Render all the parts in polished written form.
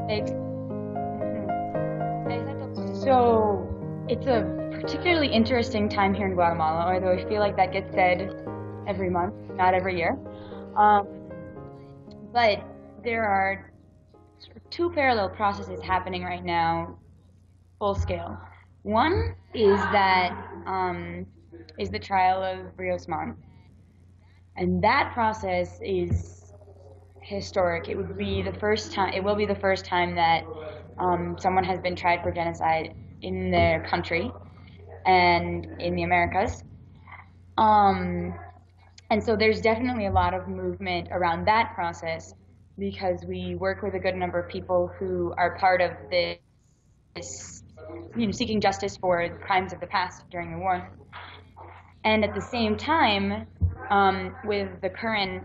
Ex- Exacto. So it's a particularly interesting time here in Guatemala, although I feel like that gets said every month, not every year. Um, but there are sort of two parallel processes happening right now, full scale. One is the trial of Rios Montt, and that process is historic. It would be the first time. It will be the first time that someone has been tried for genocide in their country and in the Americas. Um, and so there's definitely a lot of movement around that process because we work with a good number of people who are part of this, seeking justice for crimes of the past during the war. And at the same time, with the current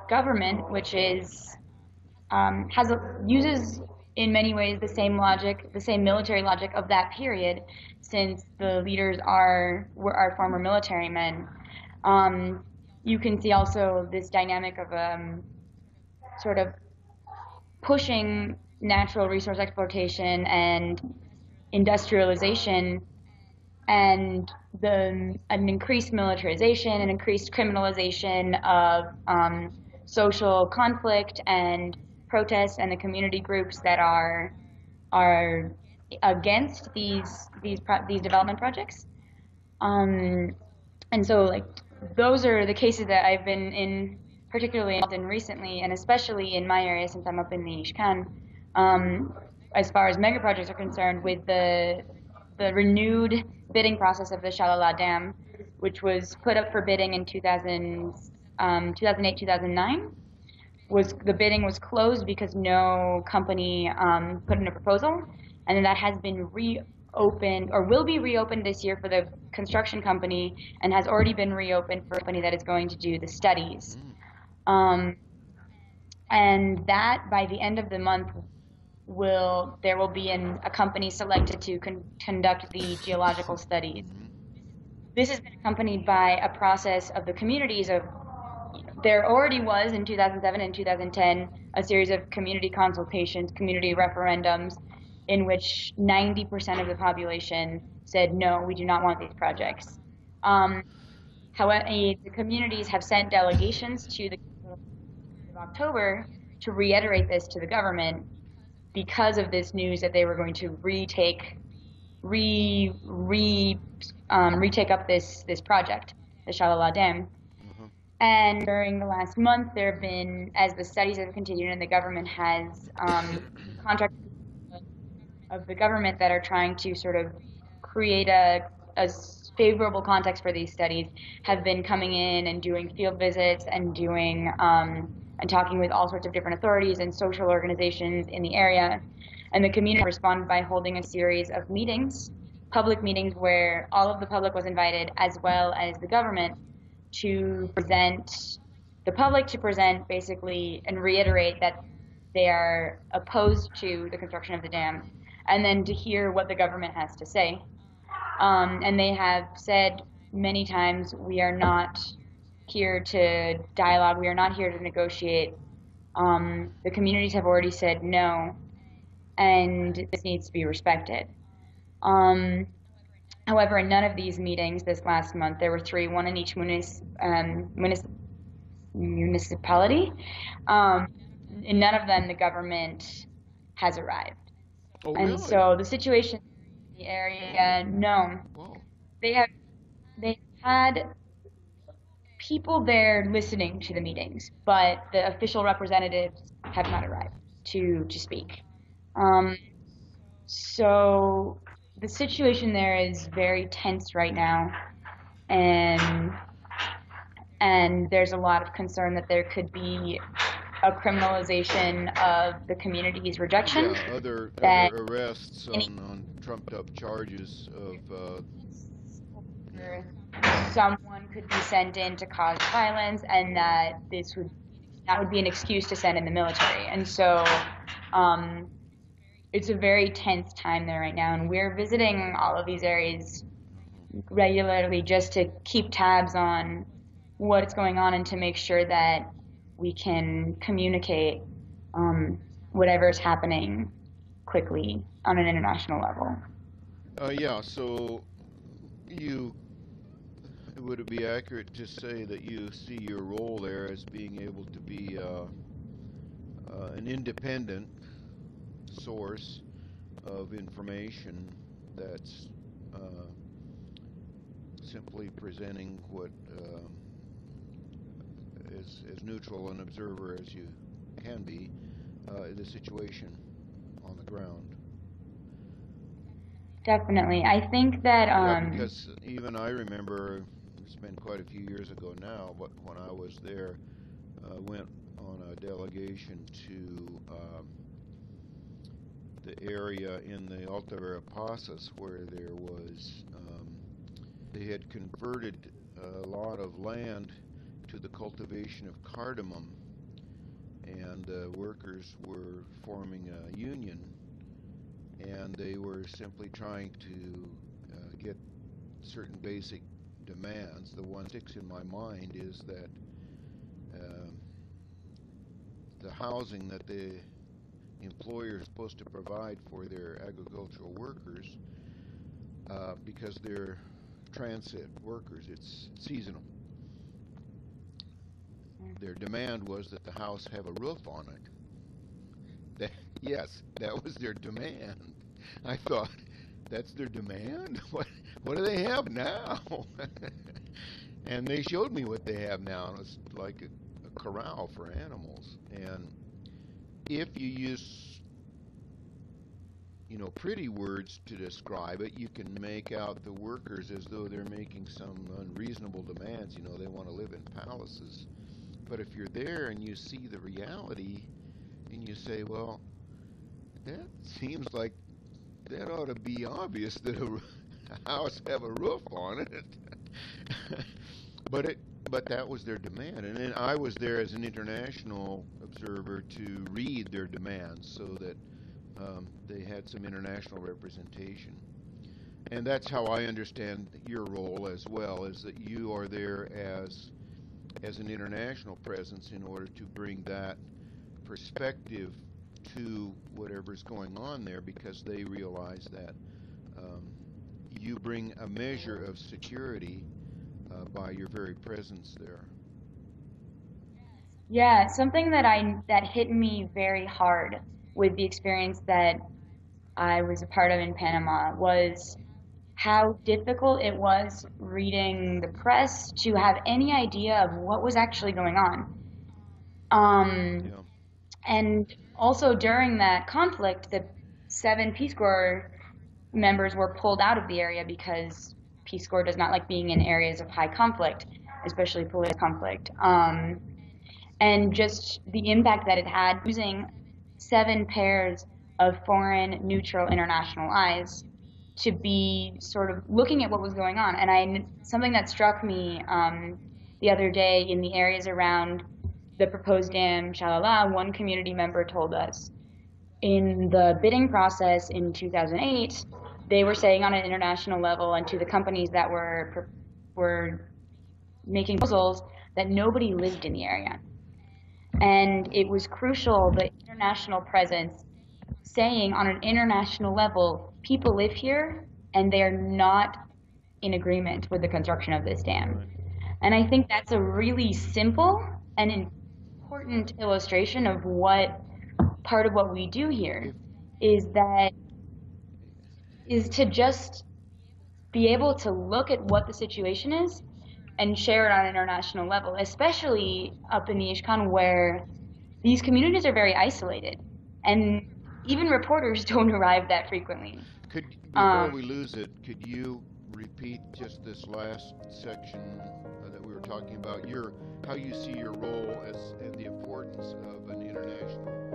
government, which is uses in many ways the same logic, the same military logic of that period, since the leaders are former military men. You can see also this dynamic of sort of pushing natural resource exploitation and industrialization and an increased militarization and increased criminalization of social conflict and protests and the community groups that are against these development projects. Um, and so like those are the cases that I've been in particularly involved in recently, and especially in my area since I'm up in the Ishkan. As far as mega projects are concerned, with the renewed bidding process of the Shalala Dam, which was put up for bidding in 2008, 2009, the bidding was closed because no company put in a proposal, and then that has been reopened or will be reopened this year for the construction company, and has already been reopened for a company that is going to do the studies. Um, and that by the end of the month there will be a company selected to conduct the geological studies. This has been accompanied by a process of the communities of there already was in 2007 and 2010 a series of community consultations, community referendums, in which 90% of the population said, no, we do not want these projects. However, the communities have sent delegations to the of October to reiterate this to the government because of this news that they were going to retake up this project, the Shalala Dam. And during the last month, there have been, as the studies have continued and the government has contracted of the government that are trying to sort of create a favorable context for these studies, have been coming in and doing field visits and doing and talking with all sorts of different authorities and social organizations in the area. And the community responded by holding a series of meetings, public meetings, where all of the public was invited, as well as the government, to present basically and reiterate that they are opposed to the construction of the dam, and then to hear what the government has to say. And they have said many times, we are not here to dialogue, we are not here to negotiate. The communities have already said no, and this needs to be respected. However, in none of these meetings this last month, there were three, one in each municipality. In none of them, the government has arrived. Oh, And really? so the situation in the area, no, Whoa. they had people there listening to the meetings, but the official representatives have not arrived to speak. So the situation there is very tense right now, and there's a lot of concern that there could be a criminalization of the community's rejection. Yeah, other That arrests any on trumped up charges of yeah. someone could be sent in to cause violence, and that would be an excuse to send in the military. And so it's a very tense time there right now, and we're visiting all of these areas regularly just to keep tabs on what's going on and to make sure that we can communicate whatever's happening quickly on an international level. Yeah, so you would it be accurate to say that you see your role there as being able to be an independent source of information that's simply presenting what as neutral an observer as you can be the situation on the ground? Definitely. I think that Yeah, because even I remember, it's been quite a few years ago now, but when I was there, went on a delegation to the area in the Alta Verapazas where there was, they had converted a lot of land to the cultivation of cardamom, and workers were forming a union, and they were simply trying to get certain basic demands. The one that sticks in my mind is that uh, the housing that the employer is supposed to provide for their agricultural workers, because they're transit workers, it's seasonal. Their demand was that the house have a roof on it. That, yes, that was their demand. I thought, that's their demand? What do they have now? And they showed me what they have now. And it's like a corral for animals. And if you use, pretty words to describe it, you can make out the workers as though they're making some unreasonable demands. They want to live in palaces. But if you're there and you see the reality and you say, well, that seems like that ought to be obvious that a house have a roof on it. but it but that was their demand, and then I was there as an international observer to read their demands so that they had some international representation. And that's how I understand your role as well, is that you are there as an international presence in order to bring that perspective to whatever's going on there, because they realize that um, you bring a measure of security by your very presence there. yeah, something that hit me very hard with the experience that I was a part of in Panama was how difficult it was reading the press to have any idea of what was actually going on. Um, Yeah. and also during that conflict, the 7 Peace Corps members were pulled out of the area because Peace Corps does not like being in areas of high conflict, especially political conflict. And just the impact that it had using 7 pairs of foreign, neutral, international eyes to be sort of looking at what was going on. And something that struck me the other day in the areas around the proposed dam, Shalala, one community member told us in the bidding process in 2008, they were saying on an international level and to the companies that were making proposals that nobody lived in the area. And it was crucial, the international presence saying on an international level, people live here and they're not in agreement with the construction of this dam. Right. And I think that's a really simple and important illustration of what part of what we do here If is that is to just be able to look at what the situation is and share it on an international level, especially up in the Ishkan where these communities are very isolated and even reporters don't arrive that frequently. could before Um, we lose it, could you repeat just this last section that we were talking about? Your how you see your role as and the importance of an international